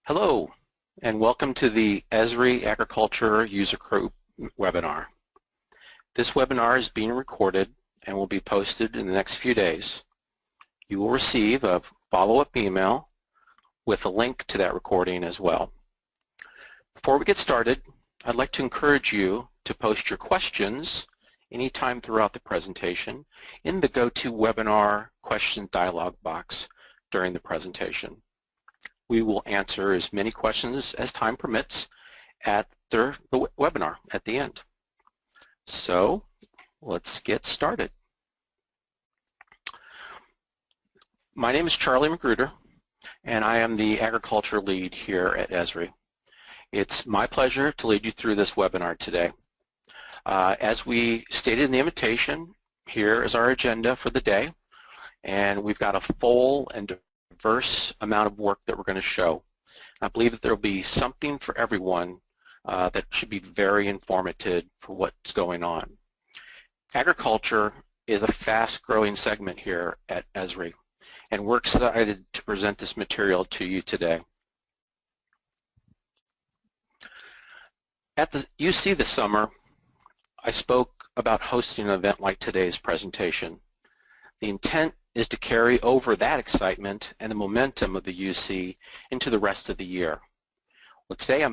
Hello, and welcome to the Esri Agriculture User Group webinar. This webinar is being recorded and will be posted in the next few days. You will receive a follow-up email with a link to that recording as well. Before we get started, I'd like to encourage you to post your questions anytime throughout the presentation in the GoToWebinar question dialog box during the presentation. We will answer as many questions as time permits at the webinar at the end. So let's get started. My name is Charlie Magruder, and I am the agriculture lead here at Esri. It's my pleasure to lead you through this webinar today. As we stated in the invitation, here is our agenda for the day, and we've got a full and diverse amount of work that we're going to show. I believe that there will be something for everyone that should be very informative for what's going on. Agriculture is a fast-growing segment here at Esri, and we're excited to present this material to you today. At the UC this summer, I spoke about hosting an event like today's presentation. The intent is to carry over that excitement and the momentum of the UC into the rest of the year. Well, today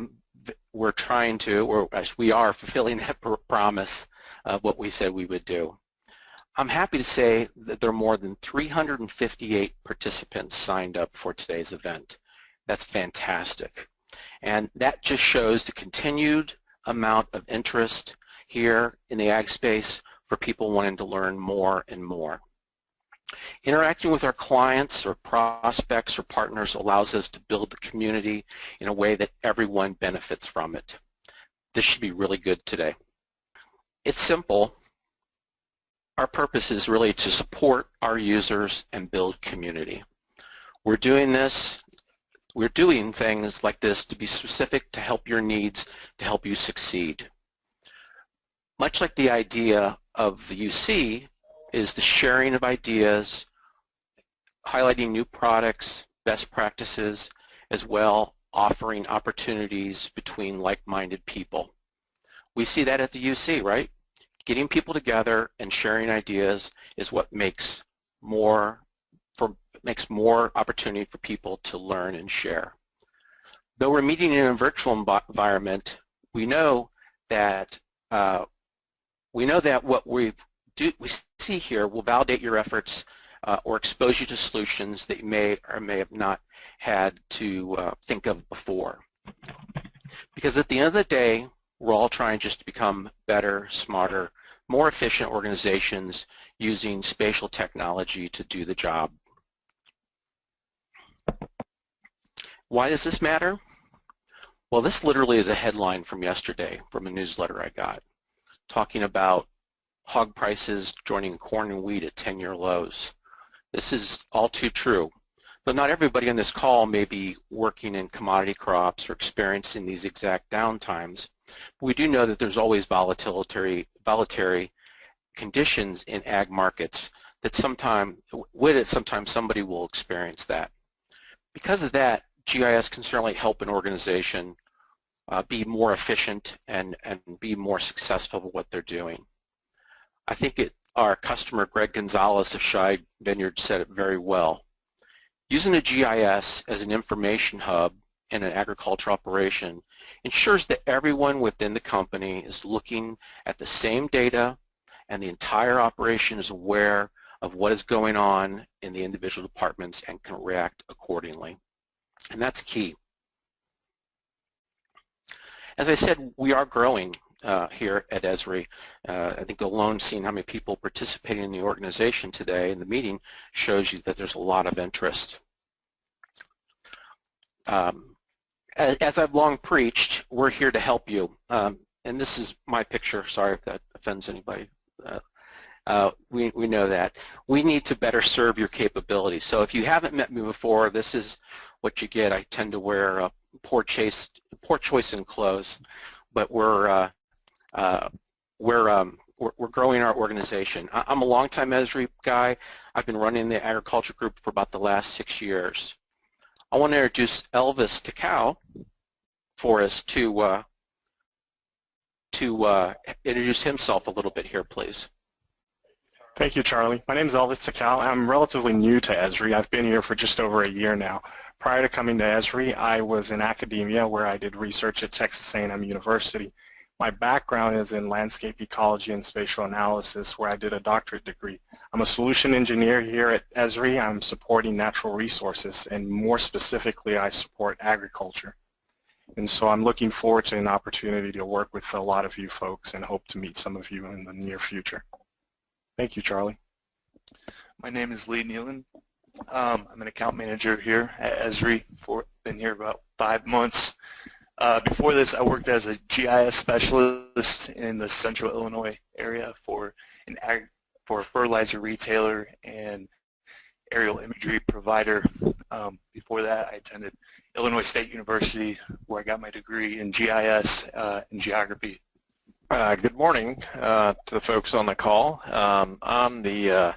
we are fulfilling that promise of what we said we would do. I'm happy to say that there are more than 358 participants signed up for today's event. That's fantastic. And that just shows the continued amount of interest here in the ag space for people wanting to learn more and more. Interacting with our clients or prospects or partners allows us to build the community in a way that everyone benefits from it. This should be really good today. It's simple. Our purpose is really to support our users and build community. We're doing things like this to be specific, to help your needs, to help you succeed. Much like the idea of the UC is the sharing of ideas, highlighting new products, best practices, as well offering opportunities between like-minded people. We see that at the UC, right? Getting people together and sharing ideas is what makes more opportunity for people to learn and share. Though we're meeting in a virtual environment, we know that what we see here will validate your efforts or expose you to solutions that you may or may have not had to think of before. Because at the end of the day, we're all trying just to become better, smarter, more efficient organizations using spatial technology to do the job. Why does this matter? Well, this literally is a headline from yesterday from a newsletter I got, talking about hog prices joining corn and wheat at 10-year lows. This is all too true. But not everybody on this call may be working in commodity crops or experiencing these exact downtimes. But we do know that there's always volatile conditions in ag markets that sometimes somebody will experience that. Because of that, GIS can certainly help an organization be more efficient and be more successful with what they're doing. I think our customer, Greg Gonzalez of Scheid Vineyard, said it very well. Using a GIS as an information hub in an agricultural operation ensures that everyone within the company is looking at the same data and the entire operation is aware of what is going on in the individual departments and can react accordingly. And that's key. As I said, we are growing here at Esri. I think alone seeing how many people participating in the organization today in the meeting shows you that there's a lot of interest. As I've long preached, we're here to help you. And this is my picture. Sorry if that offends anybody. We know that. We need to better serve your capabilities. So if you haven't met me before, this is what you get. I tend to wear a poor choice in clothes, but we're growing our organization. I'm a longtime Esri guy. I've been running the agriculture group for about the last 6 years. I want to introduce Elvis Takau for us to introduce himself a little bit here, please. Thank you, Charlie. My name is Elvis Takau. I'm relatively new to Esri. I've been here for just over a year now. Prior to coming to Esri, I was in academia where I did research at Texas A&M University. My background is in landscape ecology and spatial analysis, where I did a doctorate degree. I'm a solution engineer here at Esri. I'm supporting natural resources, and more specifically, I support agriculture. And so I'm looking forward to an opportunity to work with a lot of you folks and hope to meet some of you in the near future. Thank you, Charlie. My name is Lee Nealon. I'm an account manager here at Esri. Been here about 5 months. Before this, I worked as a GIS specialist in the central Illinois area for a fertilizer retailer and aerial imagery provider. Before that, I attended Illinois State University, where I got my degree in GIS and geography. Good morning to the folks on the call. I'm the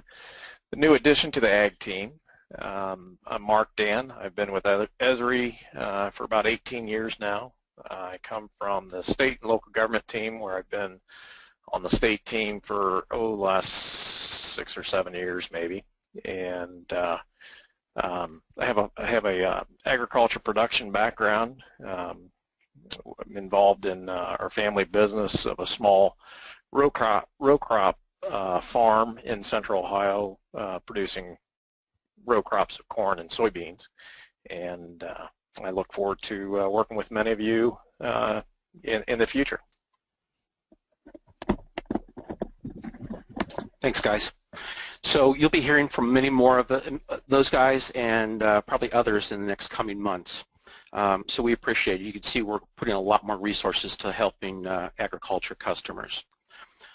new addition to the Ag team. I'm Mark Dan. I've been with Esri for about 18 years now. I come from the state and local government team, where I've been on the state team for the last 6 or 7 years maybe. And I have a agriculture production background. I'm involved in our family business of a small row crop farm in central Ohio, producing row crops of corn and soybeans. And I look forward to working with many of you in the future. Thanks, guys. So you'll be hearing from many more of those guys and probably others in the next coming months. So we appreciate it. You can see we're putting a lot more resources to helping agriculture customers.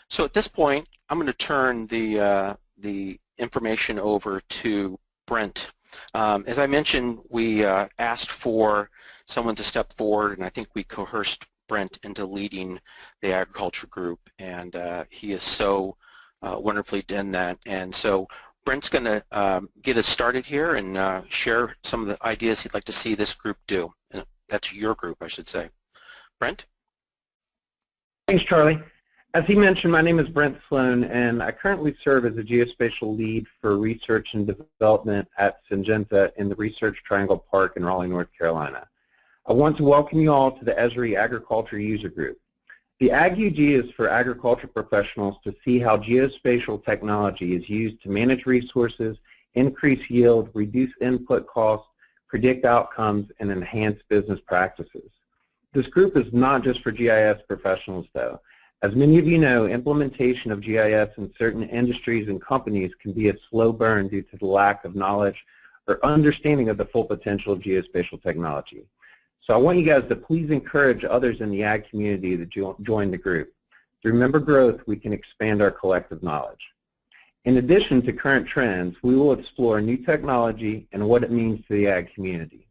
So at this point, I'm going to turn the information over to Brent. As I mentioned, we asked for someone to step forward, and I think we coerced Brent into leading the agriculture group, and he has so wonderfully done that. And so Brent's going to get us started here and share some of the ideas he'd like to see this group do. And that's your group, I should say. Brent? Thanks, Charlie. As he mentioned, my name is Brent Sloane, and I currently serve as a geospatial lead for research and development at Syngenta in the Research Triangle Park in Raleigh, North Carolina. I want to welcome you all to the Esri Agriculture User Group. The AgUG is for agriculture professionals to see how geospatial technology is used to manage resources, increase yield, reduce input costs, predict outcomes, and enhance business practices. This group is not just for GIS professionals, though. As many of you know, implementation of GIS in certain industries and companies can be a slow burn due to the lack of knowledge or understanding of the full potential of geospatial technology. So I want you guys to please encourage others in the ag community to join the group. Through member growth, we can expand our collective knowledge. In addition to current trends, we will explore new technology and what it means to the ag community.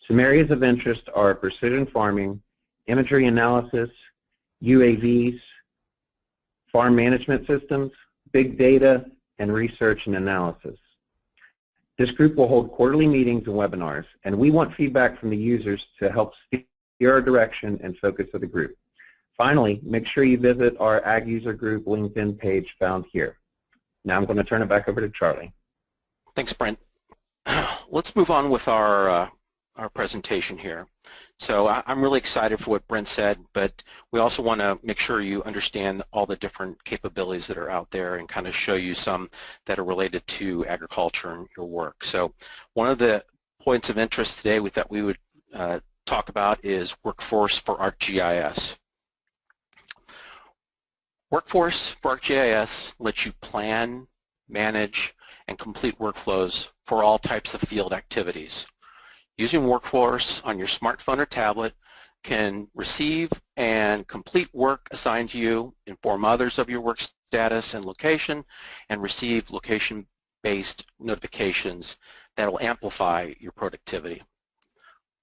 Some areas of interest are precision farming, imagery analysis, UAVs, farm management systems, big data, and research and analysis. This group will hold quarterly meetings and webinars, and we want feedback from the users to help steer our direction and focus of the group. Finally, make sure you visit our Ag User Group LinkedIn page found here. Now I'm going to turn it back over to Charlie. Thanks, Brent. Let's move on with our presentation here. So I'm really excited for what Brent said, but we also want to make sure you understand all the different capabilities that are out there and kind of show you some that are related to agriculture and your work. So one of the points of interest today that we would talk about is Workforce for ArcGIS. Workforce for ArcGIS lets you plan, manage, and complete workflows for all types of field activities. Using Workforce on your smartphone or tablet can receive and complete work assigned to you, inform others of your work status and location, and receive location-based notifications that will amplify your productivity.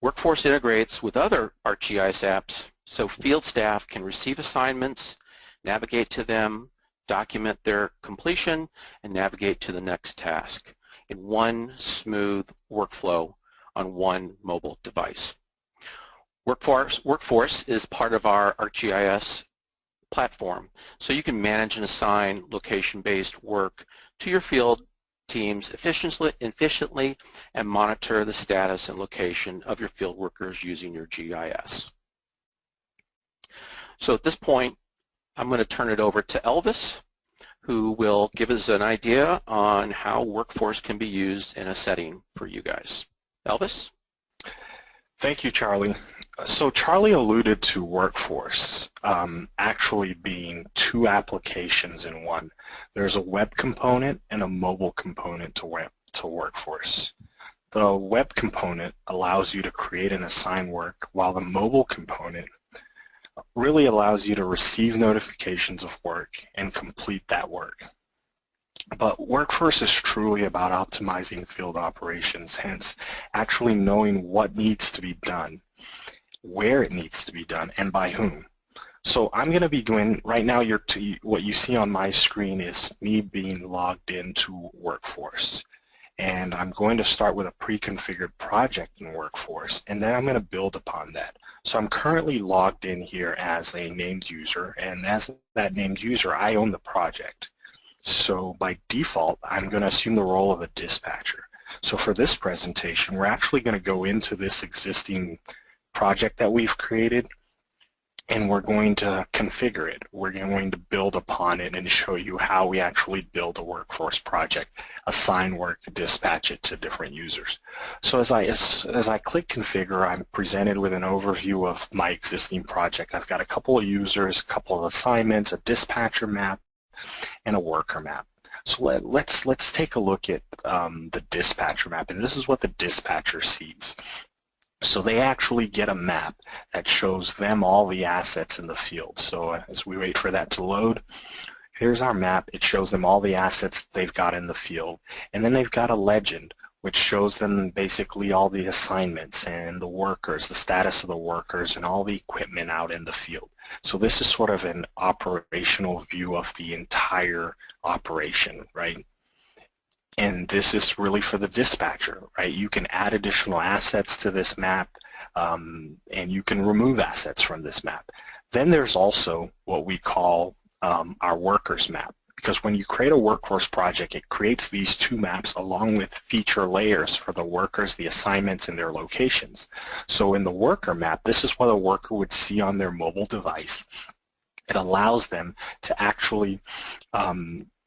Workforce integrates with other ArcGIS apps so field staff can receive assignments, navigate to them, document their completion, and navigate to the next task in one smooth workflow on one mobile device. Workforce is part of our ArcGIS platform, so you can manage and assign location-based work to your field teams efficiently and monitor the status and location of your field workers using your GIS. So at this point, I'm going to turn it over to Elvis, who will give us an idea on how Workforce can be used in a setting for you guys. Elvis? Thank you, Charlie. So Charlie alluded to Workforce actually being two applications in one. There's a web component and a mobile component to Workforce. The web component allows you to create and assign work, while the mobile component really allows you to receive notifications of work and complete that work. But Workforce is truly about optimizing field operations, hence actually knowing what needs to be done, where it needs to be done, and by whom. So I'm going to be doing, right now what you see on my screen is me being logged into Workforce. And I'm going to start with a pre-configured project in Workforce, and then I'm going to build upon that. So I'm currently logged in here as a named user, and as that named user, I own the project. So by default, I'm going to assume the role of a dispatcher. So for this presentation, we're actually going to go into this existing project that we've created, and we're going to configure it. We're going to build upon it and show you how we actually build a Workforce project, assign work, dispatch it to different users. So as I click configure, I'm presented with an overview of my existing project. I've got a couple of users, a couple of assignments, a dispatcher map, and a worker map. So let's take a look at the dispatcher map, and this is what the dispatcher sees. So they actually get a map that shows them all the assets in the field. So as we wait for that to load, here's our map. It shows them all the assets they've got in the field. And then they've got a legend, which shows them basically all the assignments and the workers, the status of the workers, and all the equipment out in the field. So this is sort of an operational view of the entire operation, right? And this is really for the dispatcher, right? You can add additional assets to this map, and you can remove assets from this map. Then there's also what we call our workers map, because when you create a Workforce project, it creates these two maps along with feature layers for the workers, the assignments, and their locations. So in the worker map, this is what a worker would see on their mobile device. It allows them to actually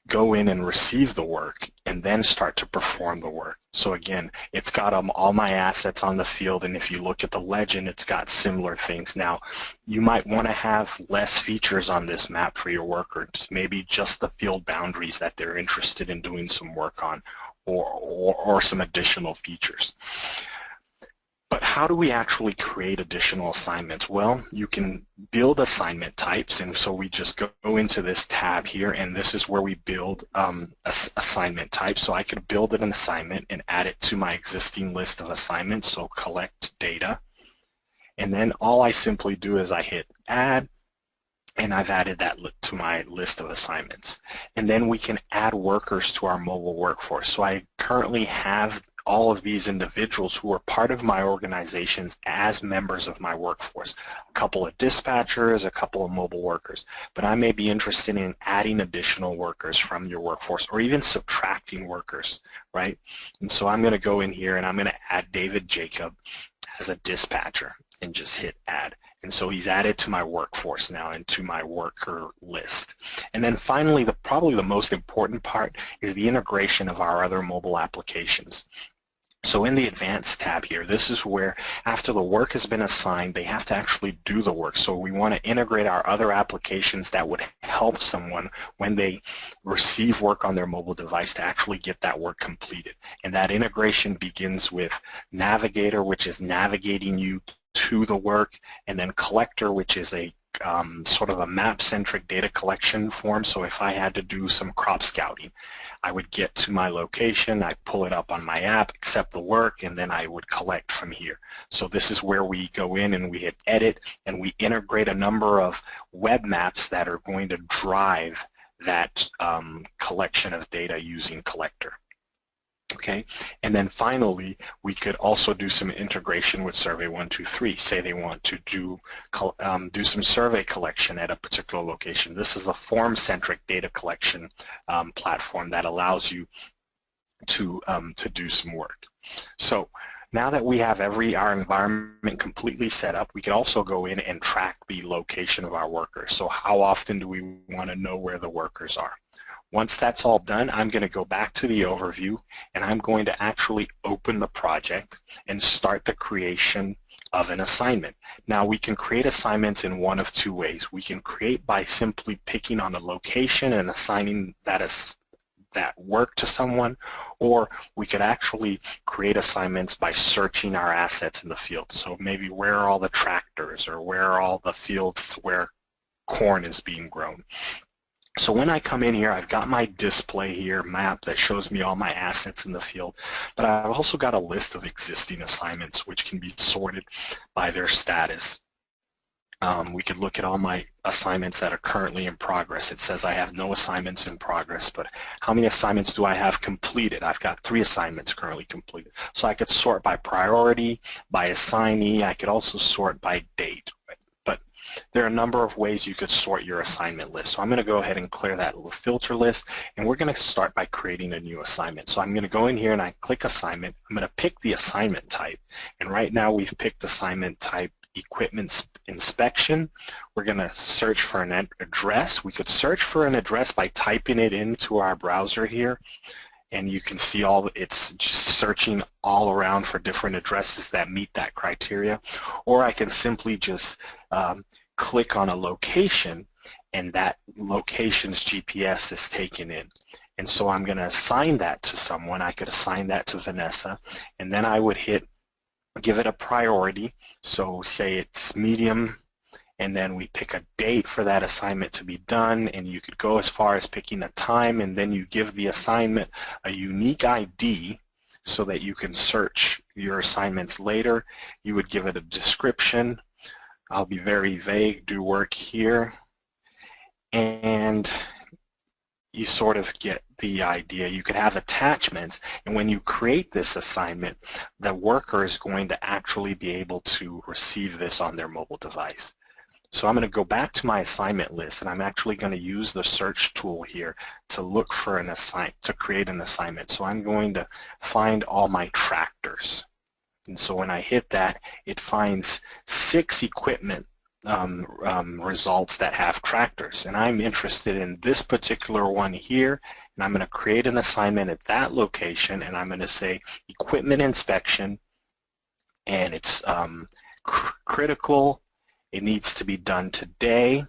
go in and receive the work and then start to perform the work. So again, it's got all my assets on the field, and if you look at the legend, it's got similar things. Now, you might want to have less features on this map for your workers, maybe just the field boundaries that they're interested in doing some work on, or some additional features. But how do we actually create additional assignments? Well, you can build assignment types, and so we just go into this tab here, and this is where we build assignment types. So I could build an assignment and add it to my existing list of assignments, so collect data. And then all I simply do is I hit add, and I've added that to my list of assignments. And then we can add workers to our mobile workforce. So I currently have all of these individuals who are part of my organizations as members of my workforce. A couple of dispatchers, a couple of mobile workers. But I may be interested in adding additional workers from your workforce, or even subtracting workers, right? And so I'm going to go in here and I'm going to add David Jacob as a dispatcher and just hit add. And so he's added to my workforce now and to my worker list. And then finally, probably the most important part is the integration of our other mobile applications. So in the Advanced tab here, this is where after the work has been assigned, they have to actually do the work. So we want to integrate our other applications that would help someone when they receive work on their mobile device to actually get that work completed. And that integration begins with Navigator, which is navigating you to the work, and then Collector, which is a sort of a map-centric data collection form. So if I had to do some crop scouting, I would get to my location, I pull it up on my app, accept the work, and then I would collect from here. So this is where we go in and we hit edit, and we integrate a number of web maps that are going to drive that collection of data using Collector. Okay, and then finally, we could also do some integration with Survey 123. Say they want to do some survey collection at a particular location. This is a form-centric data collection platform that allows you to do some work. So now that we have our environment completely set up, we can also go in and track the location of our workers. So how often do we want to know where the workers are? Once that's all done, I'm going to go back to the overview, and I'm going to actually open the project and start the creation of an assignment. Now, we can create assignments in one of two ways. We can create by simply picking on a location and assigning that work to someone, or we could actually create assignments by searching our assets in the field. So maybe where are all the tractors, or where are all the fields where corn is being grown. So when I come in here, I've got my display here map that shows me all my assets in the field, but I've also got a list of existing assignments which can be sorted by their status. We could look at all my assignments that are currently in progress. It says I have no assignments in progress, but how many assignments do I have completed? I've got 3 assignments currently completed. So I could sort by priority, by assignee. I could also sort by date. There are a number of ways you could sort your assignment list. So I'm going to go ahead and clear that little filter list, and we're going to start by creating a new assignment. So I'm going to go in here and I click assignment. I'm going to pick the assignment type, and right now we've picked assignment type equipment inspection. We're going to search for an address. We could search for an address by typing it into our browser here, and you can see it's just searching all around for different addresses that meet that criteria. Or I can simply just click on a location, and that location's GPS is taken in. And so I'm going to assign that to someone. I could assign that to Vanessa, and then I would give it a priority. So say it's medium, and then we pick a date for that assignment to be done, and you could go as far as picking a time, and then you give the assignment a unique ID so that you can search your assignments later. You would give it a description. I'll be very vague, do work here, and you sort of get the idea. You could have attachments, and when you create this assignment, the worker is going to actually be able to receive this on their mobile device. So I'm going to go back to my assignment list, and I'm actually going to use the search tool here to look for to create an assignment. So I'm going to find all my tractors. And so when I hit that, it finds 6 equipment results that have tractors. And I'm interested in this particular one here, and I'm going to create an assignment at that location, and I'm going to say equipment inspection, and it's critical. It needs to be done today.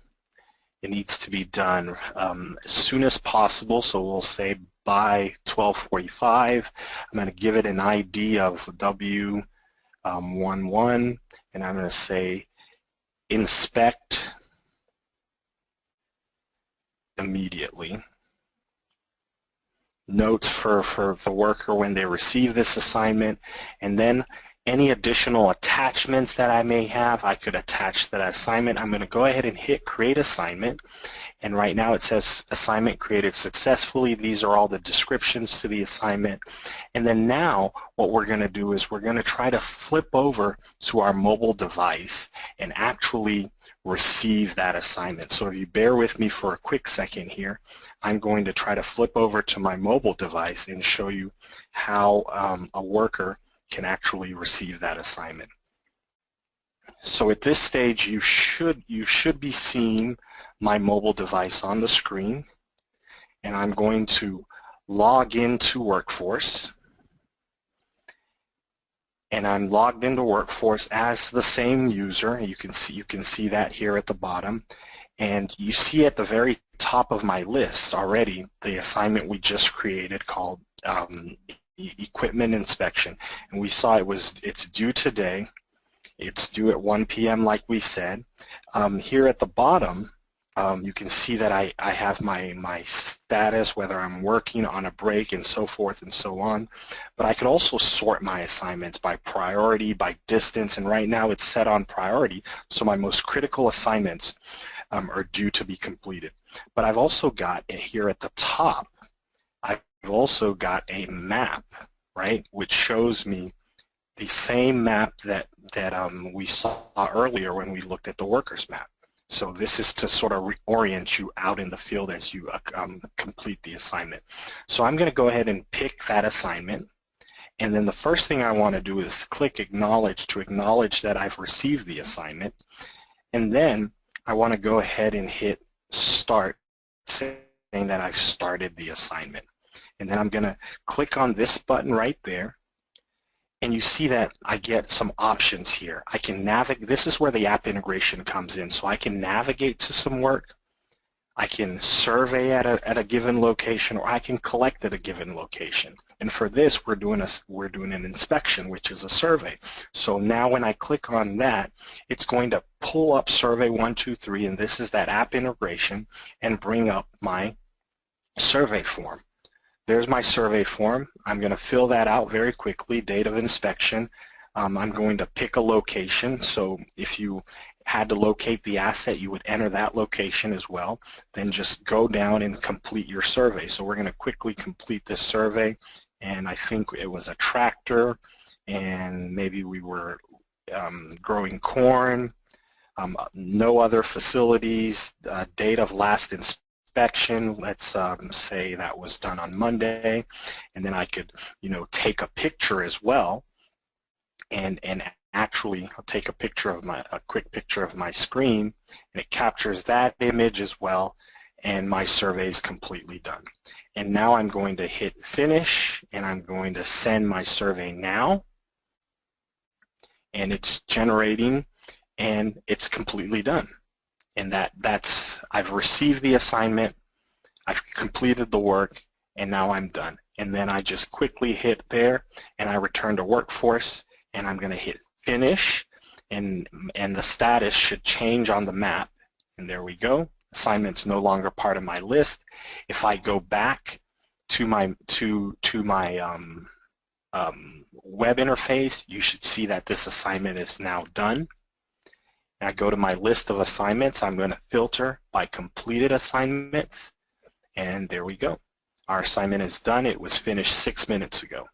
It needs to be done as soon as possible, so we'll say by 12:45. I'm going to give it an ID of W11, and I'm going to say inspect immediately. Notes for the worker when they receive this assignment, and then any additional attachments that I may have, I could attach that assignment. I'm going to go ahead and hit create assignment, and right now it says assignment created successfully. These are all the descriptions to the assignment. And then now what we're going to do is we're going to try to flip over to our mobile device and actually receive that assignment. So if you bear with me for a quick second here, I'm going to try to flip over to my mobile device and show you how a worker can actually receive that assignment. So at this stage, you should be seeing my mobile device on the screen, and I'm going to log into Workforce, and I'm logged into Workforce as the same user. You can see that here at the bottom, and you see at the very top of my list already the assignment we just created called equipment inspection, and we saw it's due today. It's due at 1 p.m. like we said. Here at the bottom, you can see that I have my status, whether I'm working on a break and so forth and so on. But I could also sort my assignments by priority, by distance, and right now it's set on priority, so my most critical assignments are due to be completed. But I've also got here at the top, I've also got a map right, which shows me the same map that we saw earlier when we looked at the workers map. So this is to sort of reorient you out in the field as you complete the assignment. So I'm going to go ahead and pick that assignment. And then the first thing I want to do is click Acknowledge to acknowledge that I've received the assignment. And then I want to go ahead and hit Start, saying that I've started the assignment. And then I'm going to click on this button right there. And you see that I get some options here. I can navigate. This is where the app integration comes in. So I can navigate to some work. I can survey at a given location, or I can collect at a given location. And for this, we're doing an inspection, which is a survey. So now when I click on that, it's going to pull up Survey 123, and this is that app integration, and bring up my survey form. There's my survey form. I'm going to fill that out very quickly, date of inspection. I'm going to pick a location. So if you had to locate the asset, you would enter that location as well. Then just go down and complete your survey. So we're going to quickly complete this survey. And I think it was a tractor, and maybe we were growing corn, no other facilities, date of last inspection. Let's say that was done on Monday, and then I could, take a picture as well, and actually I'll take a quick picture of my screen, and it captures that image as well, and my survey is completely done. And now I'm going to hit Finish, and I'm going to send my survey now, and it's generating, and it's completely done. And I've received the assignment, I've completed the work, and now I'm done. And then I just quickly hit there, and I return to Workforce, and I'm going to hit Finish, and the status should change on the map. And there we go. Assignment's no longer part of my list. If I go back to my web interface, you should see that this assignment is now done. I go to my list of assignments. I'm going to filter by completed assignments, and there we go. Our assignment is done. It was finished 6 minutes ago.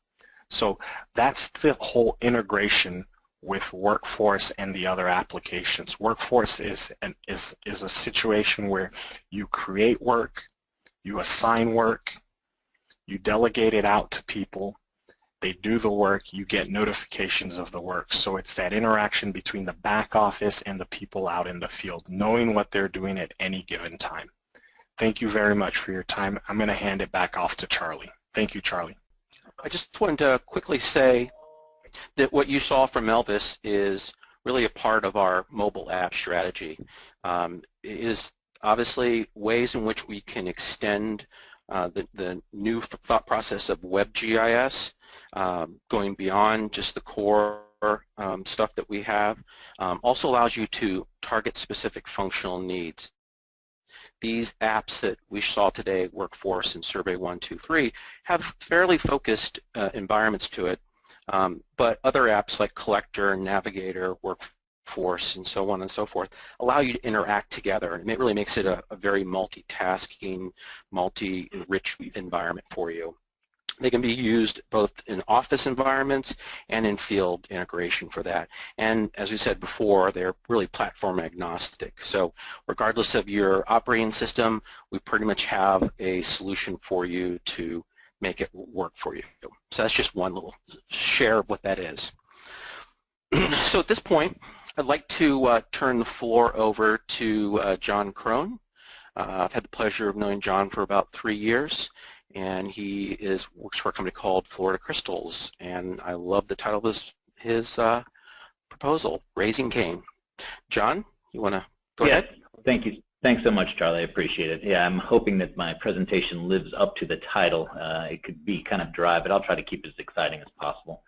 So that's the whole integration with Workforce and the other applications. Workforce is a situation where you create work, you assign work, you delegate it out to people, they do the work, you get notifications of the work. So it's that interaction between the back office and the people out in the field, knowing what they're doing at any given time. Thank you very much for your time. I'm going to hand it back off to Charlie. Thank you, Charlie. I just wanted to quickly say that what you saw from Elvis is really a part of our mobile app strategy. It is obviously ways in which we can extend the new thought process of WebGIS, going beyond just the core stuff that we have. Also allows you to target specific functional needs. These apps that we saw today, Workforce and Survey 123, have fairly focused environments to it, but other apps like Collector, Navigator, Workforce, and so on and so forth allow you to interact together, and it really makes it a very multitasking, multi-rich environment for you. They can be used both in office environments and in field integration for that. And as we said before, they're really platform agnostic. So regardless of your operating system, we pretty much have a solution for you to make it work for you. So that's just one little share of what that is. So at this point, I'd like to turn the floor over to John Krone. I've had the pleasure of knowing John for about 3 years. And he works for a company called Florida Crystals, and I love the title of his proposal, Raising Cane. John, you want to go ahead? Thank you. Thanks so much, Charlie. I appreciate it. Yeah, I'm hoping that my presentation lives up to the title. It could be kind of dry, but I'll try to keep it as exciting as possible.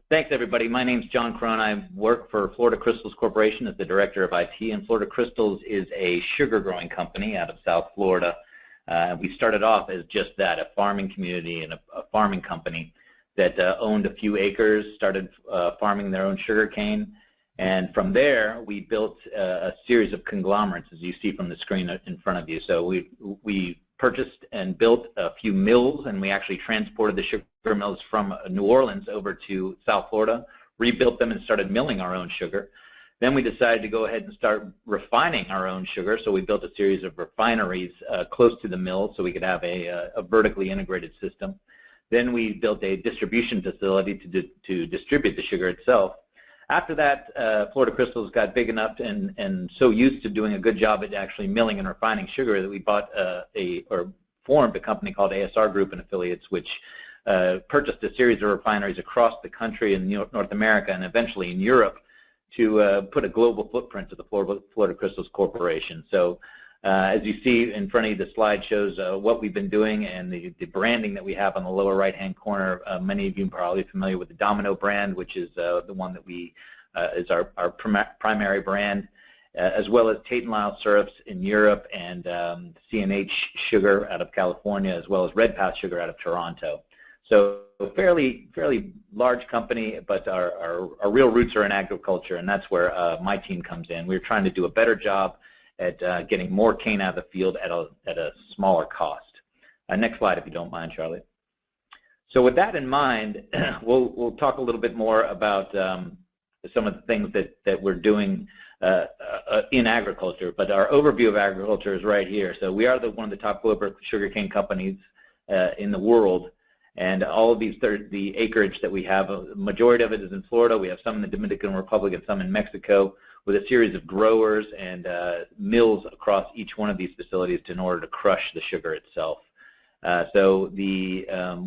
Thanks, everybody. My name's John Krone. I work for Florida Crystals Corporation as the Director of IT, and Florida Crystals is a sugar-growing company out of South Florida. We started off as just that, a farming community and a farming company that owned a few acres, started farming their own sugar cane, and from there we built a series of conglomerates, as you see from the screen in front of you. So we purchased and built a few mills, and we actually transported the sugar mills from New Orleans over to South Florida, rebuilt them, and started milling our own sugar. Then we decided to go ahead and start refining our own sugar, so we built a series of refineries close to the mill so we could have a vertically integrated system. Then we built a distribution facility to distribute the sugar itself. After that, Florida Crystals got big enough and so used to doing a good job at actually milling and refining sugar that we bought or formed a company called ASR Group and Affiliates, which purchased a series of refineries across the country in North America and eventually in Europe to put a global footprint to the Florida Crystals Corporation. So as you see in front of you, the slide shows what we've been doing and the branding that we have on the lower right-hand corner. Many of you are probably familiar with the Domino brand, which is the one that we is our primary brand, as well as Tate & Lyle syrups in Europe and CNH sugar out of California, as well as Red Path sugar out of Toronto. So fairly large company, but our real roots are in agriculture, and that's where my team comes in. We're trying to do a better job at getting more cane out of the field at a smaller cost. Next slide, if you don't mind, Charlie. So with that in mind, we'll talk a little bit more about some of the things that we're doing in agriculture. But our overview of agriculture is right here. So we are one of the top global sugarcane companies in the world. And all of the acreage that we have, a majority of it is in Florida. We have some in the Dominican Republic and some in Mexico, with a series of growers and mills across each one of these facilities in order to crush the sugar itself. So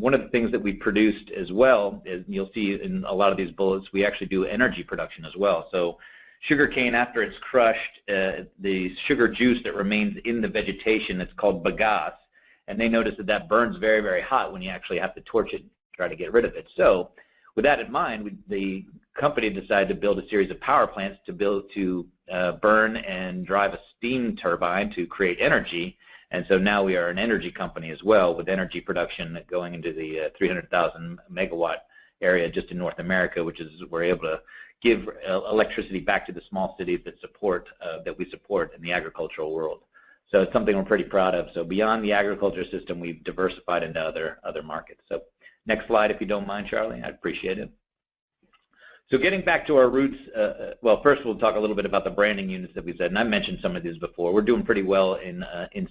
one of the things that we produced as well is, you'll see in a lot of these bullets, we actually do energy production as well. So sugarcane, after it's crushed, the sugar juice that remains in the vegetation, it's called bagasse. And they notice that burns very, very hot when you actually have to torch it and try to get rid of it. So with that in mind, the company decided to build a series of power plants to burn and drive a steam turbine to create energy. And so now we are an energy company as well, with energy production going into the 300,000 megawatt area just in North America, which is we're able to give electricity back to the small cities that we support in the agricultural world. So it's something we're pretty proud of. So beyond the agriculture system, we've diversified into other markets. So next slide, if you don't mind, Charlie. I'd appreciate it. So getting back to our roots, well, first we'll talk a little bit about the branding units that we said, and I mentioned some of these before. We're doing pretty well in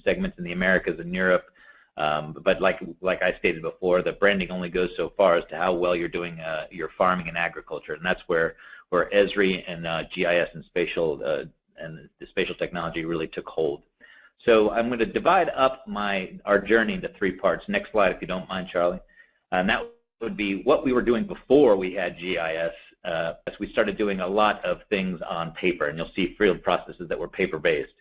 segments in the Americas and Europe, but like I stated before, the branding only goes so far as to how well you're doing your farming and agriculture, and that's where Esri and GIS and the spatial technology really took hold. So I'm going to divide up our journey into 3 parts. Next slide, if you don't mind, Charlie. And that would be what we were doing before we had GIS. As we started doing a lot of things on paper, and you'll see field processes that were paper-based.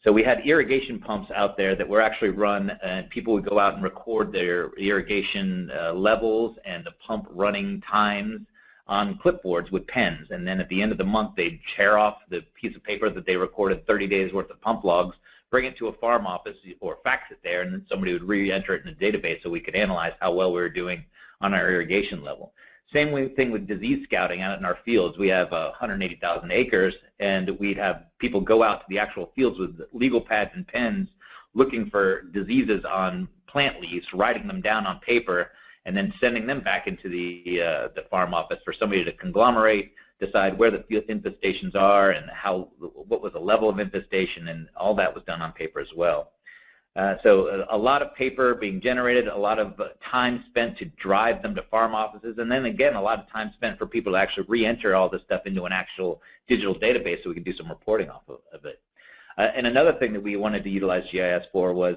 So we had irrigation pumps out there that were actually run, and people would go out and record their irrigation levels and the pump running times on clipboards with pens. And then at the end of the month, they'd tear off the piece of paper that they recorded 30 days worth of pump logs, bring it to a farm office or fax it there, and then somebody would re-enter it in a database so we could analyze how well we were doing on our irrigation level. Same thing with disease scouting out in our fields. We have 180,000 acres, and we'd have people go out to the actual fields with legal pads and pens looking for diseases on plant leaves, writing them down on paper, and then sending them back into the farm office for somebody to conglomerate, decide where the field infestations are and what was the level of infestation, and all that was done on paper as well. So a lot of paper being generated, a lot of time spent to drive them to farm offices, and then again a lot of time spent for people to actually re-enter all this stuff into an actual digital database so we can do some reporting off of it. And another thing that we wanted to utilize GIS for was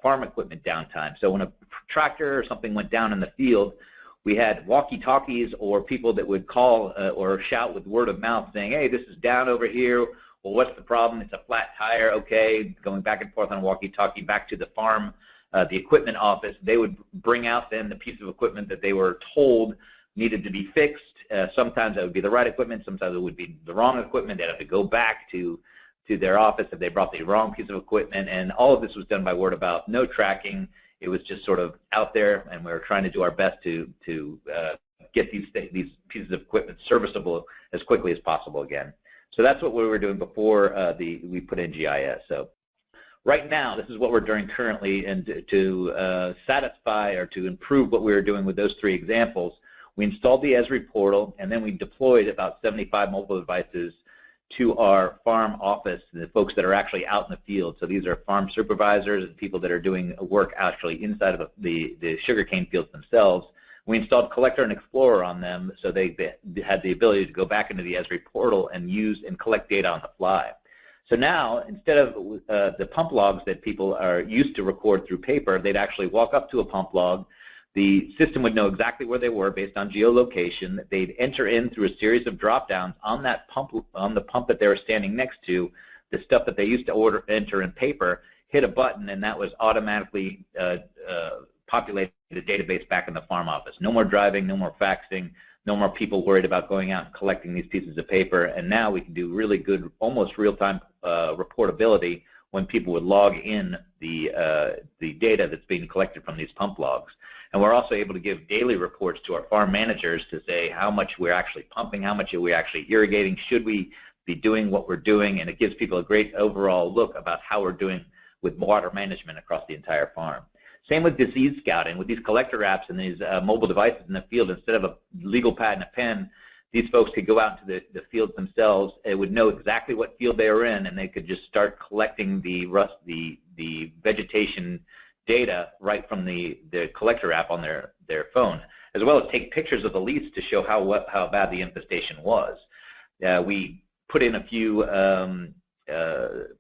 farm equipment downtime. So when a tractor or something went down in the field, we had walkie-talkies or people that would call or shout with word of mouth saying, hey, this is down over here. Well, what's the problem? It's a flat tire. Okay, going back and forth on walkie-talkie back to the farm, the equipment office. They would bring out then the piece of equipment that they were told needed to be fixed. Sometimes it would be the right equipment. Sometimes it would be the wrong equipment. They'd have to go back to their office if they brought the wrong piece of equipment. And all of this was done by word of mouth, no tracking. It was just sort of out there, and we were trying to do our best to get these pieces of equipment serviceable as quickly as possible again. So that's what we were doing before we put in GIS. So Right now, this is what we're doing currently, and to satisfy or to improve what we were doing with those 3 examples, we installed the Esri portal, and then we deployed about 75 mobile devices to our farm office, the folks that are actually out in the field. So these are farm supervisors and people that are doing work actually inside of the sugarcane fields themselves. We installed Collector and Explorer on them, so they had the ability to go back into the Esri portal and use and collect data on the fly. So now, instead of the pump logs that people are used to record through paper, they'd actually walk up to a pump log. The system would know exactly where they were based on geolocation. They'd enter in through a series of drop-downs on that pump, on the pump that they were standing next to, the stuff that they used to enter in paper, hit a button, and that was automatically populated the database back in the farm office. No more driving, no more faxing, no more people worried about going out and collecting these pieces of paper, and now we can do really good, almost real-time reportability when people would log in the data that's being collected from these pump logs. And we're also able to give daily reports to our farm managers to say how much we're actually pumping, how much are we actually irrigating, should we be doing what we're doing, and it gives people a great overall look about how we're doing with water management across the entire farm. Same with disease scouting. With these collector apps and these mobile devices in the field, instead of a legal pad and a pen, these folks could go out into the fields themselves. It would know exactly what field they were in, and they could just start collecting the vegetation data right from the collector app on their phone, as well as take pictures of the leaves to show how bad the infestation was. We put in a few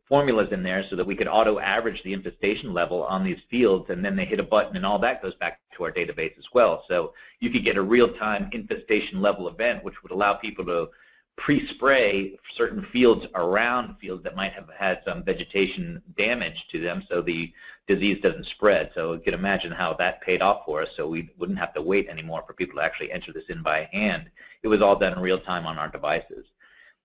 formulas in there so that we could auto-average the infestation level on these fields, and then they hit a button and all that goes back to our database as well. So you could get a real-time infestation level event, which would allow people to pre-spray certain fields around fields that might have had some vegetation damage to them so the disease doesn't spread. So you can imagine how that paid off for us, so we wouldn't have to wait anymore for people to actually enter this in by hand. It was all done in real time on our devices.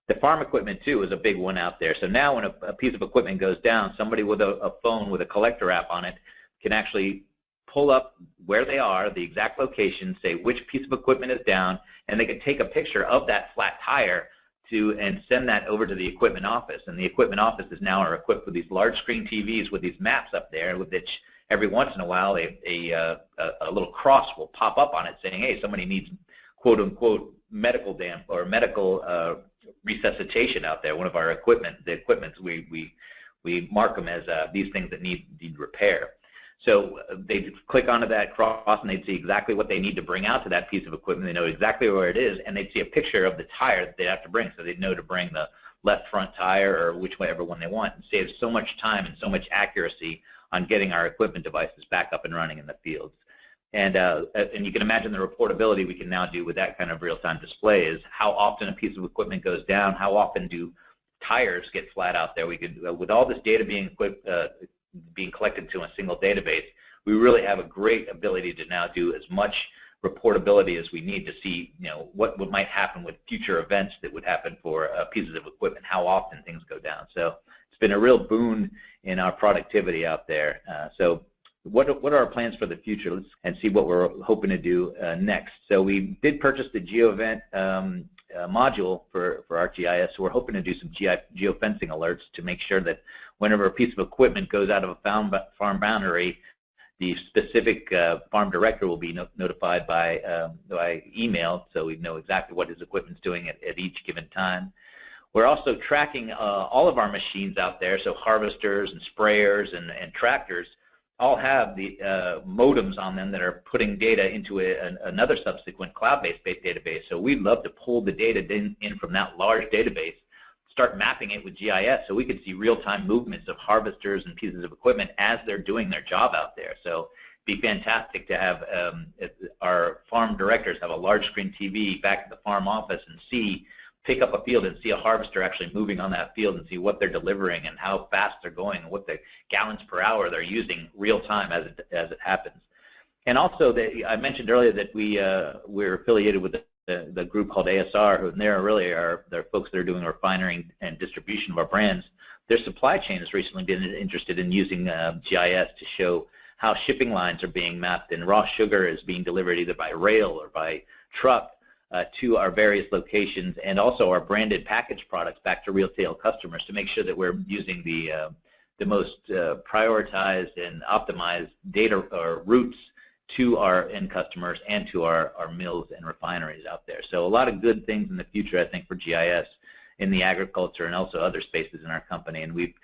The farm equipment, too, is a big one out there. So now when a piece of equipment goes down, somebody with a phone with a collector app on it can actually pull up where they are, the exact location, say which piece of equipment is down, and they can take a picture of that flat tire and send that over to the equipment office. And the equipment offices now are equipped with these large screen TVs with these maps up there, with which every once in a while a little cross will pop up on it saying, hey, somebody needs quote-unquote medical resuscitation out there. One of our the equipment, we mark them as these things that need repair. So they'd click onto that cross and they'd see exactly what they need to bring out to that piece of equipment. They know exactly where it is, and they'd see a picture of the tire that they'd have to bring, so they'd know to bring the left front tire or whichever one they want. It saves so much time and so much accuracy on getting our equipment devices back up and running in the fields. And you can imagine the reportability we can now do with that kind of real-time display is how often a piece of equipment goes down, how often do tires get flat out there. We could, with all this data being collected to a single database, we really have a great ability to now do as much reportability as we need to see, what might happen with future events that would happen for pieces of equipment, how often things go down. So it's been a real boon in our productivity out there. So what are our plans for the future? Let's and see what we're hoping to do next. So we did purchase the GeoEvent module for ArcGIS, so we're hoping to do some geofencing alerts to make sure that whenever a piece of equipment goes out of a farm boundary, the specific farm director will be notified by email, so we know exactly what his equipment's doing at each given time. We're also tracking all of our machines out there, so harvesters and sprayers and tractors all have the modems on them that are putting data into another subsequent cloud-based database. So we'd love to pull the data in from that large database, start mapping it with GIS so we could see real-time movements of harvesters and pieces of equipment as they're doing their job out there. So it'd be fantastic to have our farm directors have a large screen TV back at the farm office and pick up a field and see a harvester actually moving on that field and see what they're delivering and how fast they're going and what the gallons per hour they're using real time as it happens. And also, I mentioned earlier that we're affiliated with the group called ASR, who they're folks that are doing refinery and distribution of our brands. Their supply chain has recently been interested in using GIS to show how shipping lines are being mapped and raw sugar is being delivered either by rail or by truck to our various locations, and also our branded packaged products back to retail customers to make sure that we're using the the most prioritized and optimized data or routes to our end customers and to our mills and refineries out there. So a lot of good things in the future, I think, for GIS in the agriculture and also other spaces in our company. And we've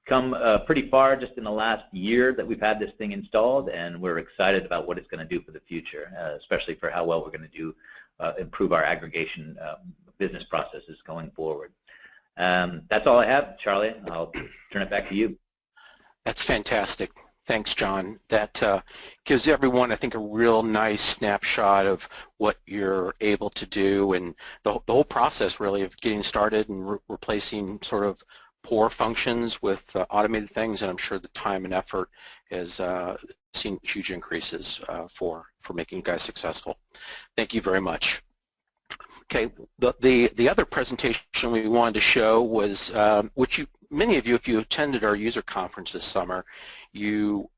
come pretty far just in the last year that we've had this thing installed, and we're excited about what it's going to do for the future, especially for how well we're going to do improve our aggregation business processes going forward. That's all I have, Charlie. I'll turn it back to you. That's fantastic. Thanks, John. That gives everyone, I think, a real nice snapshot of what you're able to do and the whole process, really, of getting started and replacing sort of poor functions with automated things. And I'm sure the time and effort has seen huge increases for making you guys successful. Thank you very much. Okay, the other presentation we wanted to show was, which many of you, if you attended our user conference this summer, you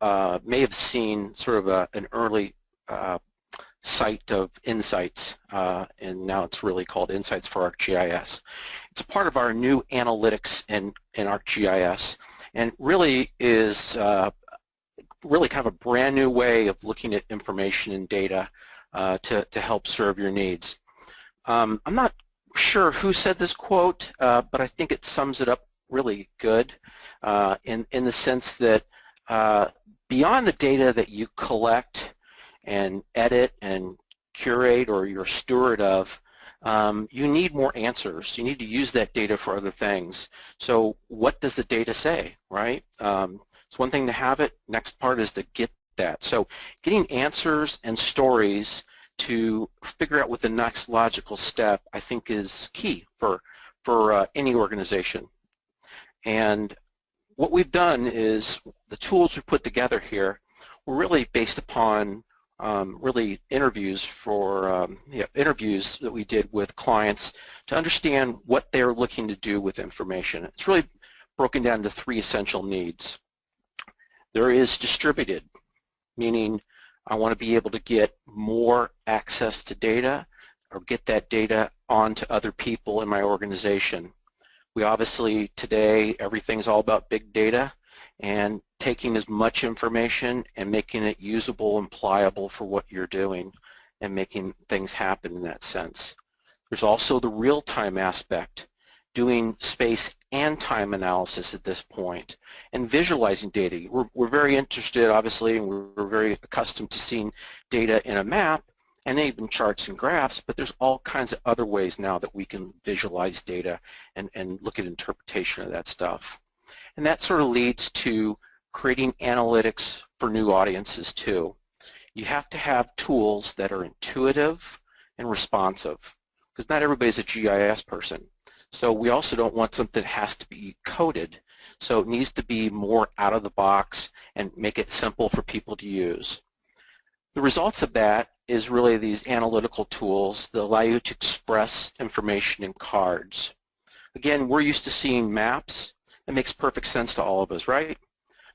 may have seen sort of an early site of insights, and now it's really called Insights for ArcGIS. It's a part of our new analytics in ArcGIS, and really is really kind of a brand new way of looking at information and data to help serve your needs. I'm not sure who said this quote, but I think it sums it up really good in the sense that beyond the data that you collect and edit and curate or you're a steward of, you need more answers. You need to use that data for other things. So what does the data say, right? It's one thing to have it. Next part is to get that. So getting answers and stories to figure out what the next logical step, I think, is key for any organization. And what we've done is the tools we put together here were really based upon really interviews interviews that we did with clients to understand what they're looking to do with information. It's really broken down to 3 essential needs. There is distributed, meaning I want to be able to get more access to data or get that data onto other people in my organization. We obviously, today, everything's all about big data and taking as much information and making it usable and pliable for what you're doing and making things happen in that sense. There's also the real-time aspect, doing space and time analysis at this point, and visualizing data. We're very interested, obviously, and we're very accustomed to seeing data in a map and even charts and graphs, but there's all kinds of other ways now that we can visualize data and look at interpretation of that stuff. And that sort of leads to creating analytics for new audiences too. You have to have tools that are intuitive and responsive, because not everybody's a GIS person. So we also don't want something that has to be coded. So it needs to be more out of the box and make it simple for people to use. The results of that is really these analytical tools that allow you to express information in cards. Again, we're used to seeing maps. It makes perfect sense to all of us, right?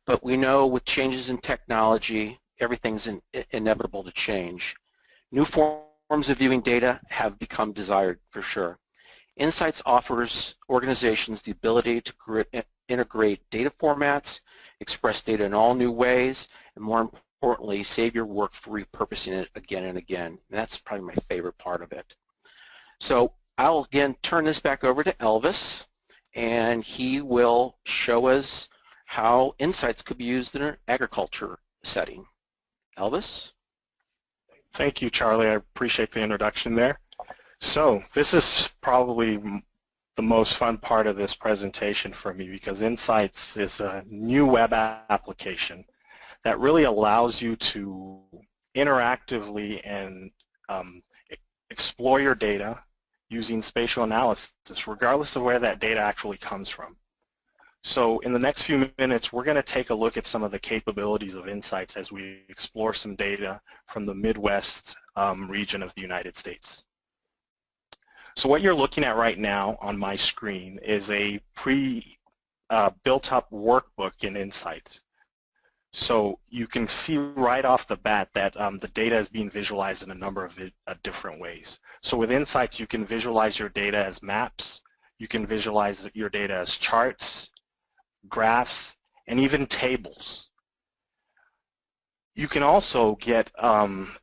But we know with changes in technology, everything's inevitable to change. New forms of viewing data have become desired for sure. Insights offers organizations the ability to integrate data formats, express data in all new ways, and more importantly, save your work for repurposing it again and again. And that's probably my favorite part of it. So I'll again turn this back over to Elvis, and he will show us how insights could be used in an agriculture setting. Elvis? Thank you, Charlie. I appreciate the introduction there. So this is probably the most fun part of this presentation for me, because Insights is a new web application that really allows you to interactively and explore your data using spatial analysis, regardless of where that data actually comes from. So in the next few minutes, we're going to take a look at some of the capabilities of Insights as we explore some data from the Midwest region of the United States. So what you're looking at right now on my screen is a built-up workbook in Insights. So you can see right off the bat that the data is being visualized in a number of different ways. So with Insights, you can visualize your data as maps, you can visualize your data as charts, graphs, and even tables. You can also get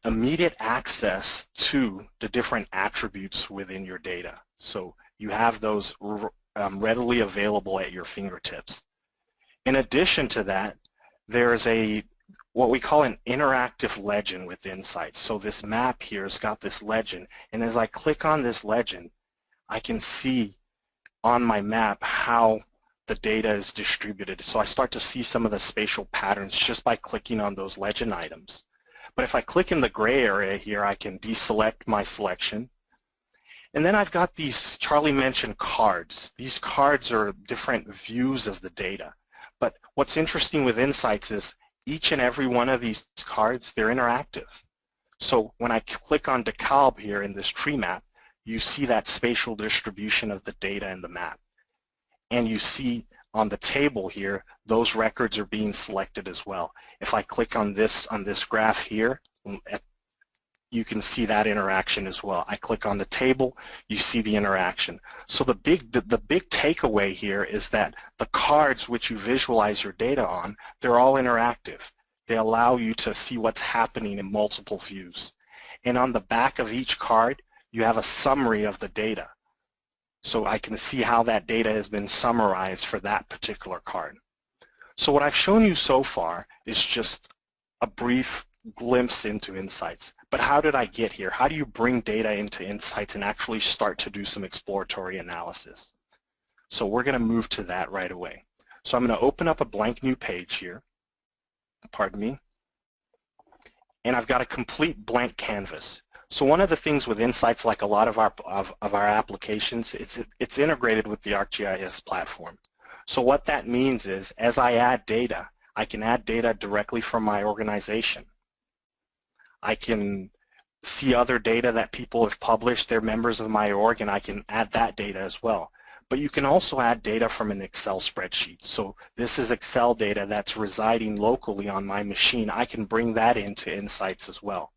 immediate access to the different attributes within your data. So you have those readily available at your fingertips. In addition to that, there's what we call an interactive legend with Insights. So this map here has got this legend, and as I click on this legend, I can see on my map how the data is distributed. So I start to see some of the spatial patterns just by clicking on those legend items. But if I click in the gray area here, I can deselect my selection. And then I've got these, Charlie mentioned cards. These cards are different views of the data. But what's interesting with Insights is each and every one of these cards, they're interactive. So when I click on DeKalb here in this tree map, you see that spatial distribution of the data in the map. And you see on the table here, those records are being selected as well. If I click on this graph here, you can see that interaction as well. I click on the table, you see the interaction. So the big takeaway here is that the cards which you visualize your data on, they're all interactive. They allow you to see what's happening in multiple views. And on the back of each card, you have a summary of the data. So I can see how that data has been summarized for that particular card. So what I've shown you so far is just a brief glimpse into Insights. But how did I get here? How do you bring data into Insights and actually start to do some exploratory analysis? So we're going to move to that right away. So I'm going to open up a blank new page here. Pardon me. And I've got a complete blank canvas. So one of the things with Insights, like a lot of our applications, it's integrated with the ArcGIS platform. So what that means is, as I add data, I can add data directly from my organization. I can see other data that people have published, they're members of my org, and I can add that data as well. But you can also add data from an Excel spreadsheet. So this is Excel data that's residing locally on my machine. I can bring that into Insights as well.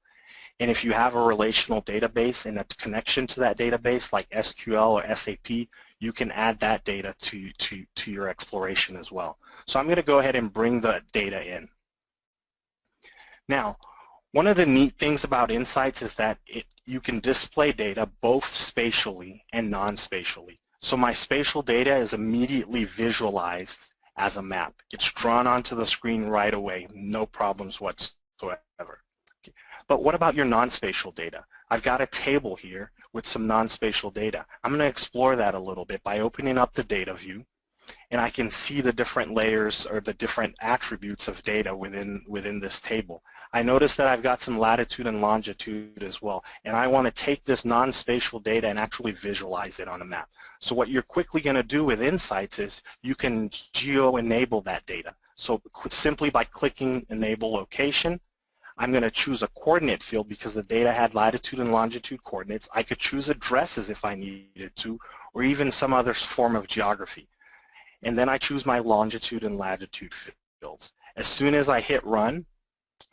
And if you have a relational database and a connection to that database like SQL or SAP, you can add that data to your exploration as well. So I'm going to go ahead and bring the data in. Now, one of the neat things about Insights is that you can display data both spatially and non-spatially. So my spatial data is immediately visualized as a map. It's drawn onto the screen right away, no problems whatsoever. Okay. But what about your non-spatial data? I've got a table here with some non-spatial data. I'm going to explore that a little bit by opening up the data view, and I can see the different layers or the different attributes of data within this table. I notice that I've got some latitude and longitude as well, and I want to take this non-spatial data and actually visualize it on a map. So what you're quickly going to do with Insights is you can geo-enable that data. So simply by clicking Enable Location, I'm going to choose a coordinate field because the data had latitude and longitude coordinates. I could choose addresses if I needed to, or even some other form of geography. And then I choose my longitude and latitude fields. As soon as I hit Run,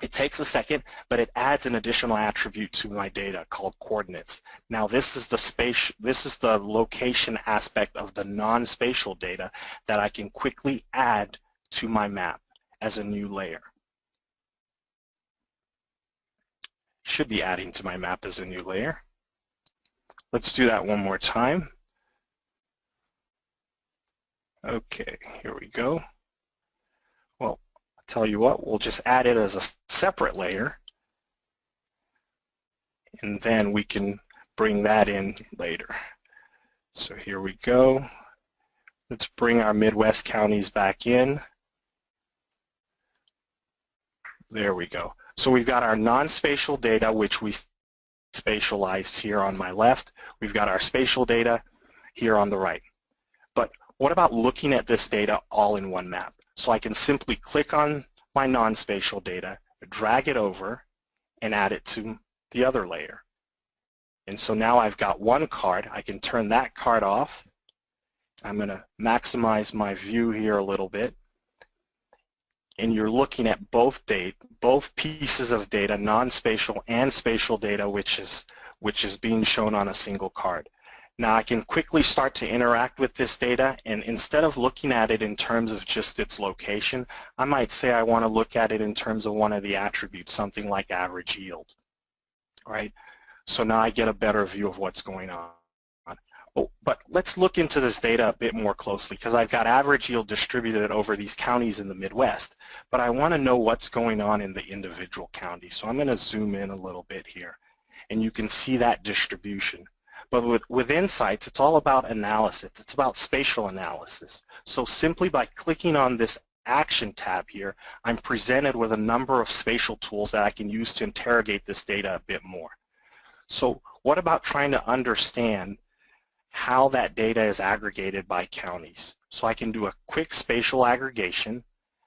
it takes a second, but it adds an additional attribute to my data called coordinates. Now this is the location aspect of the non-spatial data that I can quickly add to my map as a new layer. Should be adding to my map as a new layer. Let's do that one more time. Okay, here we go. Well, I'll tell you what, we'll just add it as a separate layer, and then we can bring that in later. So here we go. Let's bring our Midwest counties back in. There we go. So we've got our non-spatial data, which we spatialized here on my left. We've got our spatial data here on the right. But what about looking at this data all in one map? So I can simply click on my non-spatial data, drag it over, and add it to the other layer. And so now I've got one card. I can turn that card off. I'm going to maximize my view here a little bit. And you're looking at both pieces of data, non-spatial and spatial data, which is being shown on a single card. Now I can quickly start to interact with this data, and instead of looking at it in terms of just its location, I might say I want to look at it in terms of one of the attributes, something like average yield, right? So now I get a better view of what's going on. But let's look into this data a bit more closely, because I've got average yield distributed over these counties in the Midwest, but I want to know what's going on in the individual counties. So I'm going to zoom in a little bit here, and you can see that distribution. But with Insights, it's all about analysis. It's about spatial analysis. So simply by clicking on this Action tab here, I'm presented with a number of spatial tools that I can use to interrogate this data a bit more. So what about trying to understand how that data is aggregated by counties? So I can do a quick spatial aggregation.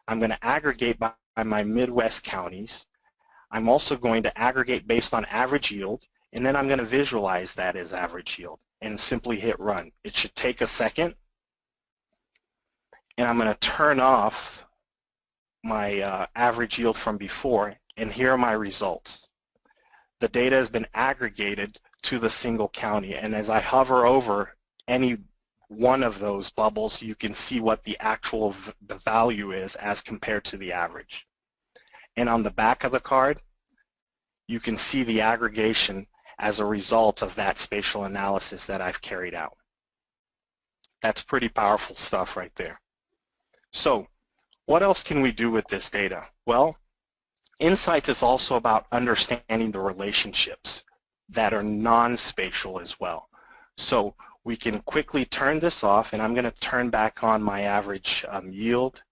I'm going to aggregate by my Midwest counties. I'm also going to aggregate based on average yield, and then I'm going to visualize that as average yield and simply hit run. It should take a second, and I'm going to turn off my average yield from before, and here are my results. The data has been aggregated to the single county, and as I hover over any one of those bubbles, you can see what the actual value is as compared to the average. And on the back of the card, you can see the aggregation as a result of that spatial analysis that I've carried out. That's pretty powerful stuff right there. So what else can we do with this data? Well, Insights is also about understanding the relationships that are non-spatial as well. So we can quickly turn this off, and I'm going to turn back on my average yield.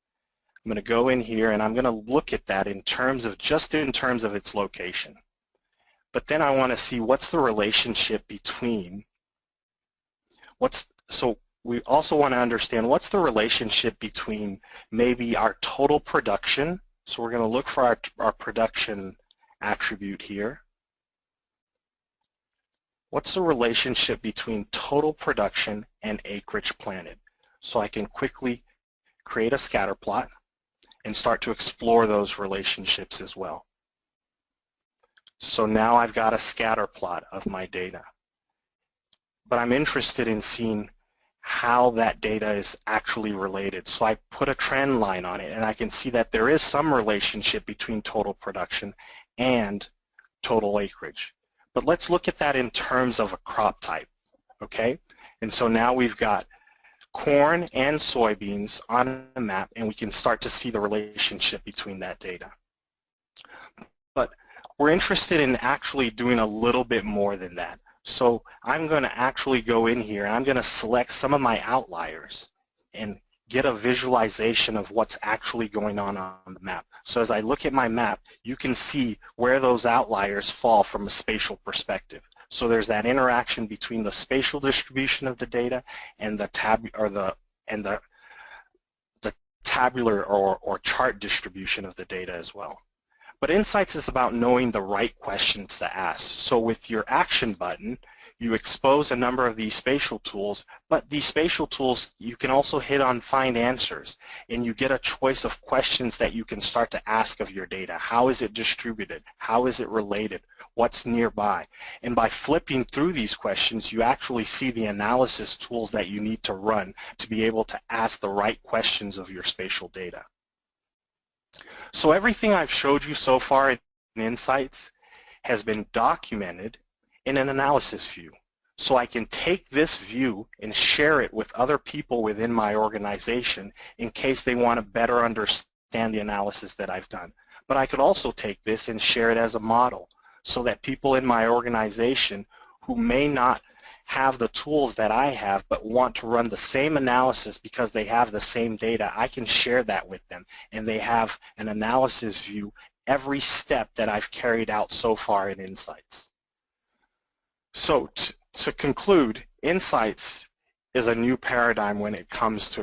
I'm going to go in here, and I'm going to look at that in terms of, just in terms of its location. But then I want to see what's the relationship between, so we also want to understand what's the relationship between maybe our total production. So we're going to look for our production attribute here. What's the relationship between total production and acreage planted? So I can quickly create a scatter plot and start to explore those relationships as well. So now I've got a scatter plot of my data. But I'm interested in seeing how that data is actually related. So I put a trend line on it, and I can see that there is some relationship between total production and total acreage. But let's look at that in terms of a crop type, okay? And so now we've got corn and soybeans on the map, and we can start to see the relationship between that data. But we're interested in actually doing a little bit more than that. So I'm going to actually go in here, and I'm going to select some of my outliers and get a visualization of what's actually going on the map. So as I look at my map, you can see where those outliers fall from a spatial perspective. So there's that interaction between the spatial distribution of the data and the tabular or chart distribution of the data as well. But Insights is about knowing the right questions to ask. So with your action button, you expose a number of these spatial tools, but these spatial tools, you can also hit on find answers, and you get a choice of questions that you can start to ask of your data. How is it distributed? How is it related? What's nearby? And by flipping through these questions, you actually see the analysis tools that you need to run to be able to ask the right questions of your spatial data. So everything I've showed you so far in Insights has been documented in an analysis view. So I can take this view and share it with other people within my organization in case they want to better understand the analysis that I've done. But I could also take this and share it as a model so that people in my organization who may not have the tools that I have but want to run the same analysis because they have the same data, I can share that with them, and they have an analysis view every step that I've carried out so far in Insights. So to conclude, Insights is a new paradigm when it comes to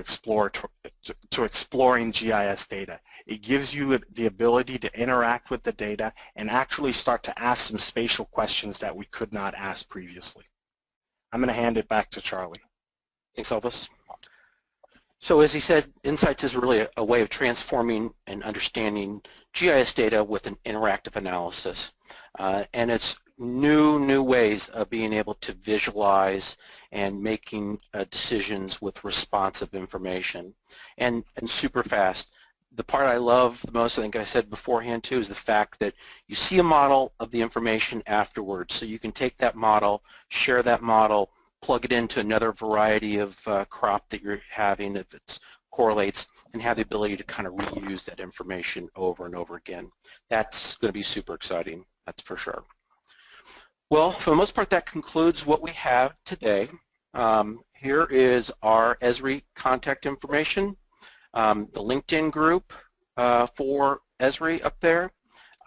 exploring GIS data. It gives you the ability to interact with the data and actually start to ask some spatial questions that we could not ask previously. I'm going to hand it back to Charlie. Thanks, Elvis. So as he said, Insights is really a way of transforming and understanding GIS data with an interactive analysis. And it's new ways of being able to visualize and making decisions with responsive information and super fast. The part I love the most, I think I said beforehand too, is the fact that you see a model of the information afterwards. So you can take that model, share that model, plug it into another variety of crop that you're having if it correlates, and have the ability to kind of reuse that information over and over again. That's going to be super exciting, that's for sure. Well, for the most part, that concludes what we have today. Here is our Esri contact information. The LinkedIn group for Esri up there.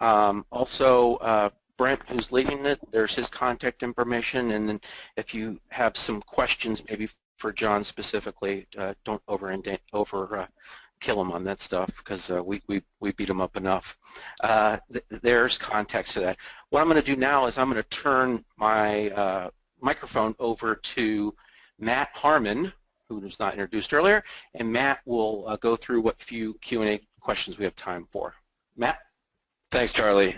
Also, Brent, who's leading it, there's his contact information. And then if you have some questions, maybe for John specifically, don't kill him on that stuff, because we beat him up enough. There's context to that. What I'm going to do now is I'm going to turn my microphone over to Matt Harmon, who was not introduced earlier, and Matt will go through what few Q&A questions we have time for. Matt? Thanks, Charlie.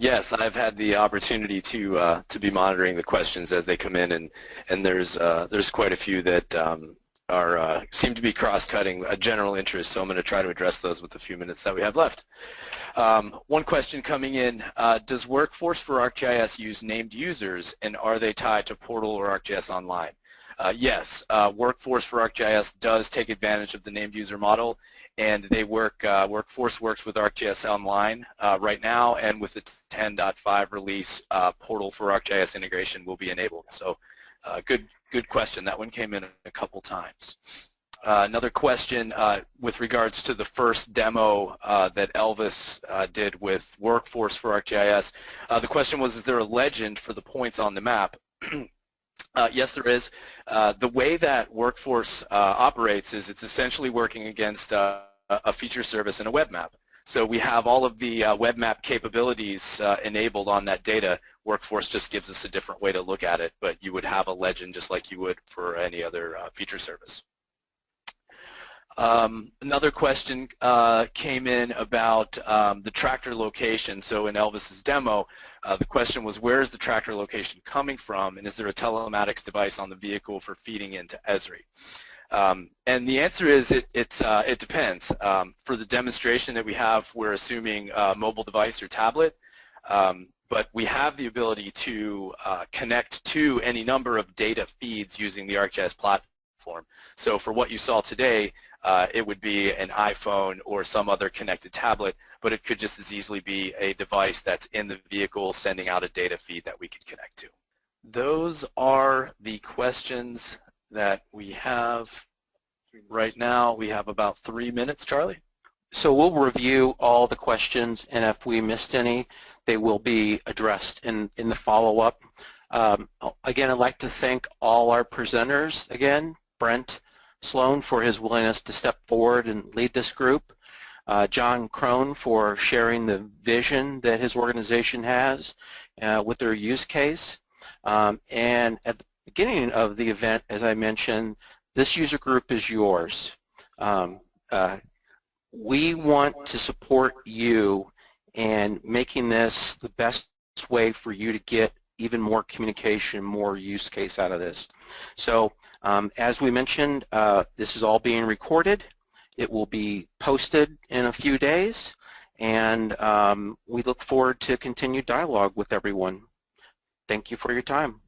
Yes, I've had the opportunity to be monitoring the questions as they come in, and there's quite a few that seem to be cross-cutting a general interest, so I'm going to try to address those with the few minutes that we have left. One question coming in, does Workforce for ArcGIS use named users, and are they tied to Portal or ArcGIS Online? Yes, Workforce for ArcGIS does take advantage of the named user model, and they Workforce works with ArcGIS Online right now, and with the 10.5 release, Portal for ArcGIS integration will be enabled. So good question. That one came in a couple times. Another question with regards to the first demo that Elvis did with Workforce for ArcGIS. The question was, is there a legend for the points on the map? Yes, there is. The way that Workforce operates is it's essentially working against a feature service and a web map. So we have all of the web map capabilities enabled on that data. Workforce just gives us a different way to look at it, but you would have a legend just like you would for any other feature service. Another question came in about the tractor location. So in Elvis's demo, the question was, where is the tractor location coming from, and is there a telematics device on the vehicle for feeding into Esri? And the answer is it depends. For the demonstration that we have, we're assuming mobile device or tablet, but we have the ability to connect to any number of data feeds using the ArcGIS platform. So for what you saw today, it would be an iPhone or some other connected tablet, but it could just as easily be a device that's in the vehicle sending out a data feed that we could connect to. Those are the questions that we have right now. We have about 3 minutes, Charlie. So we'll review all the questions, and if we missed any, they will be addressed in the follow-up. Again, I'd like to thank all our presenters again, Brent Sloane for his willingness to step forward and lead this group, John Krone for sharing the vision that his organization has with their use case, and at the beginning of the event, as I mentioned, this user group is yours. We want to support you in making this the best way for you to get even more communication, more use case out of this. So as we mentioned, this is all being recorded. It will be posted in a few days, and we look forward to continued dialogue with everyone. Thank you for your time.